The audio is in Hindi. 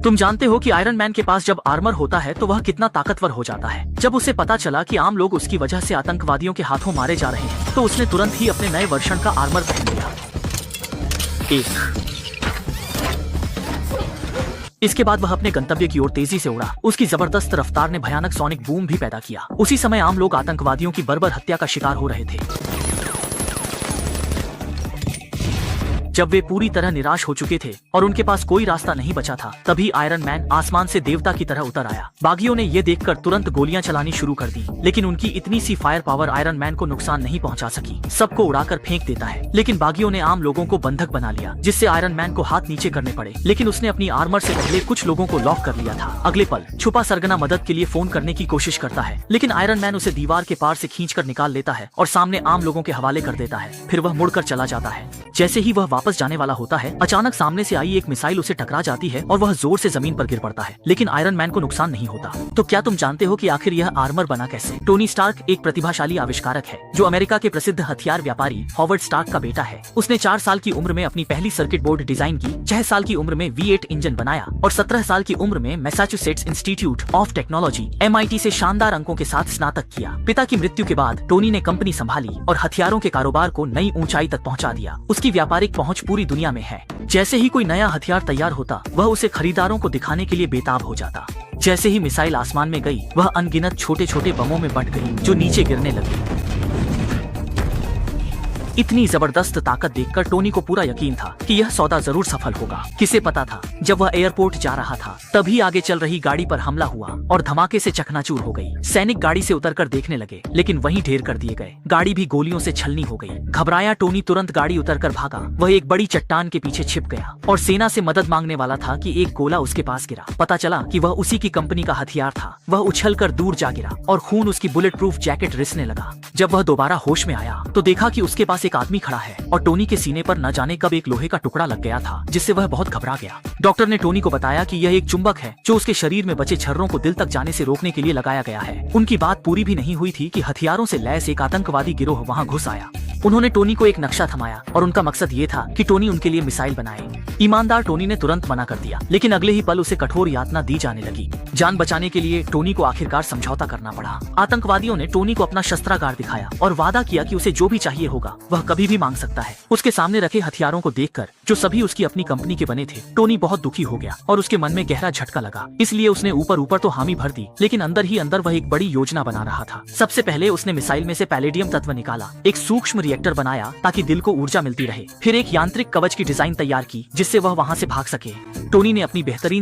तुम जानते हो कि आयरन मैन के पास जब आर्मर होता है तो वह कितना ताकतवर हो जाता है। जब उसे पता चला कि आम लोग उसकी वजह से आतंकवादियों के हाथों मारे जा रहे हैं तो उसने तुरंत ही अपने नए वर्षन का आर्मर पहन लिया। इसके बाद वह अपने गंतव्य की ओर तेजी से उड़ा। उसकी जबरदस्त रफ्तार ने भयानक सोनिक बूम भी पैदा किया। उसी समय आम लोग आतंकवादियों की बर्बर हत्या का शिकार हो रहे थे। जब वे पूरी तरह निराश हो चुके थे और उनके पास कोई रास्ता नहीं बचा था, तभी आयरन मैन आसमान से देवता की तरह उतर आया। बागियों ने ये देखकर तुरंत गोलियां चलानी शुरू कर दी, लेकिन उनकी इतनी C fire power iron man को नुकसान नहीं पहुंचा सकी। सबको उड़ाकर फेंक देता है, लेकिन बागियों ने आम लोगों को बंधक बना लिया, जिससे आयरन मैन को हाथ नीचे करने पड़े। लेकिन उसने अपनी आर्मर से पहले कुछ लोगों को लॉक कर लिया था। अगले पल छुपा सरगना मदद के लिए फोन करने की कोशिश करता है, लेकिन आयरन मैन उसे दीवार के पार से खींचकर निकाल लेता है और सामने आम लोगों के हवाले कर देता है। फिर वह मुड़कर चला जाता है। जैसे ही वह वापस जाने वाला होता है, अचानक सामने से आई एक मिसाइल उसे टकरा जाती है और वह जोर से जमीन पर गिर पड़ता है, लेकिन आयरन मैन को नुकसान नहीं होता। तो क्या तुम जानते हो कि आखिर यह आर्मर बना कैसे? टोनी स्टार्क एक प्रतिभाशाली आविष्कारक है जो अमेरिका के प्रसिद्ध हथियार व्यापारी हॉवर्ड स्टार्क का बेटा है। उसने 4 साल की उम्र में अपनी पहली सर्किट बोर्ड डिजाइन की, 6 साल की उम्र में V8 इंजन बनाया और 17 साल की उम्र में Massachusetts institute of technology MIT से शानदार अंकों के साथ स्नातक किया। पिता की मृत्यु के बाद टोनी ने कंपनी संभाली और हथियारों के कारोबार को नई ऊंचाई तक पहुंचा दिया। उसकी व्यापारिक पहुंच पूरी दुनिया में है। जैसे ही कोई नया हथियार तैयार होता, वह उसे खरीदारों को दिखाने के लिए बेताब हो जाता। जैसे ही मिसाइल आसमान में गई, वह अनगिनत छोटे छोटे बमों में बंट गई जो नीचे गिरने लगी। इतनी जबरदस्त ताकत देखकर टोनी को पूरा यकीन था कि यह सौदा जरूर सफल होगा। किसे पता था, जब वह एयरपोर्ट जा रहा था तभी आगे चल रही गाड़ी पर हमला हुआ और धमाके से चकनाचूर हो गई। सैनिक गाड़ी से उतरकर देखने लगे, लेकिन वहीं ढेर कर दिए गए। गाड़ी भी गोलियों से छलनी हो गई। घबराया टोनी तुरंत गाड़ी उतरकर भागा। वह एक बड़ी चट्टान के पीछे छिप गया और सेना से मदद मांगने वाला था कि एक गोला उसके पास गिरा। पता चला कि वह उसी की कंपनी का हथियार था। वह उछलकर दूर जा गिरा और खून उसकी बुलेट प्रूफ जैकेट रिसने लगा। जब वह दोबारा होश में आया तो देखा कि उसके पास एक आदमी खड़ा है और टोनी के सीने पर न जाने कब एक लोहे का टुकड़ा लग गया था, जिससे वह बहुत घबरा गया। डॉक्टर ने टोनी को बताया कि यह एक चुंबक है जो उसके शरीर में बचे छर्रों को दिल तक जाने से रोकने के लिए लगाया गया है। उनकी बात पूरी भी नहीं हुई थी कि हथियारों से लैस एक आतंकवादी गिरोह वहां घुस आया। उन्होंने टोनी को एक नक्शा थमाया और उनका मकसद ये था कि टोनी उनके लिए मिसाइल बनाए। ईमानदार टोनी ने तुरंत मना कर दिया, लेकिन अगले ही पल उसे कठोर यातना दी जाने लगी। जान बचाने के लिए टोनी को आखिरकार समझौता करना पड़ा। आतंकवादियों ने टोनी को अपना शस्त्रागार दिखाया और वादा किया कि उसे जो भी चाहिए होगा वह कभी भी मांग सकता है। उसके सामने रखे हथियारों को देखकर, जो सभी उसकी अपनी कंपनी के बने थे, टोनी बहुत दुखी हो गया और उसके मन में गहरा झटका लगा। इसलिए उसने ऊपर ऊपर तो हामी भर दी, लेकिन अंदर ही अंदर वह एक बड़ी योजना बना रहा था। सबसे पहले उसने मिसाइल में से पैलेडियम तत्व निकाला, एक सूक्ष्म रिएक्टर बनाया ताकि दिल को ऊर्जा मिलती रहे। फिर एक यांत्रिक कवच की डिजाइन तैयार की जिससे वह वहां से भाग सके। टोनी ने अपनी बेहतरीन